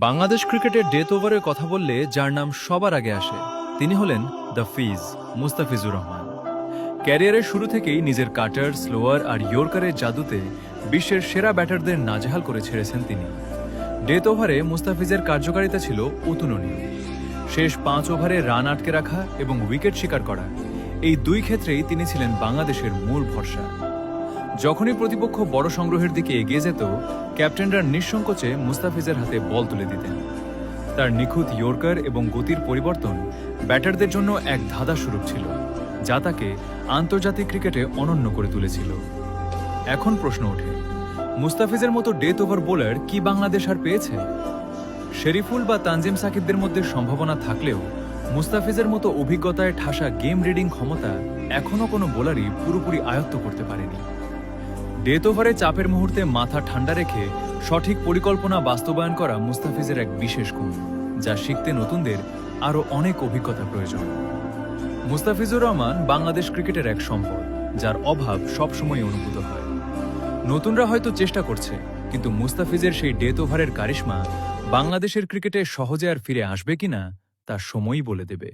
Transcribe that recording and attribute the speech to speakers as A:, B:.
A: বাংলাদেশ ক্রিকেটের ডেথ ওভারের কথা বললে যার নাম সবার আগে আসে তিনি হলেন দ্য ফিজ মুস্তাফিজুর রহমান। ক্যারিয়ারের শুরু থেকেই নিজের কাটার, স্লোয়ার আর ইয়র্কারের জাদুতে বিশ্বের সেরা ব্যাটারদের নাজেহাল করে ছেড়েছেন তিনি। ডেথ ওভারে মুস্তাফিজের কার্যকারিতা ছিল অতুলনীয়। শেষ 5 ওভারে রান আটকে রাখা এবং উইকেট শিকার করা, এই দুই ক্ষেত্রেই তিনি ছিলেন বাংলাদেশের মূল ভরসা। যখনই প্রতিপক্ষ বড় সংগ্রহের দিকে এগিয়ে যেত, ক্যাপ্টেনরা নিঃসংকোচে মুস্তাফিজের হাতে বল তুলে দিতেন। তার নিখুঁত ইয়র্কার এবং গতির পরিবর্তন ব্যাটারদের জন্য এক ধাঁধা স্বরূপ ছিল, যা তাকে আন্তর্জাতিক ক্রিকেটে অনন্য করে তুলেছিল। এখন প্রশ্ন ওঠে, মুস্তাফিজের মতো ডেথ ওভার বোলার কি বাংলাদেশ আর পেয়েছে? শেরিফুল বা তানজিম সাকিবদের মধ্যে সম্ভাবনা থাকলেও মুস্তাফিজের মতো অভিজ্ঞতায় ঠাসা গেম রিডিং ক্ষমতা এখনও কোনো বোলারই পুরোপুরি আয়ত্ত করতে পারেনি। ডেথ ওভারে চাপের মুহূর্তে মাথা ঠান্ডা রেখে সঠিক পরিকল্পনা বাস্তবায়ন করা মুস্তাফিজের এক বিশেষ গুণ, যা শিখতে নতুনদের আরও অনেক অভিজ্ঞতা প্রয়োজন। মুস্তাফিজুর রহমান বাংলাদেশ ক্রিকেটের এক সম্পদ, যার অভাব সবসময় অনুভূত হয়। নতুনরা হয়তো চেষ্টা করছে, কিন্তু মুস্তাফিজের সেই ডেথ ওভারের কারিশমা বাংলাদেশের ক্রিকেটে সহজে আর ফিরে আসবে কিনা তা সময়ই বলে দেবে।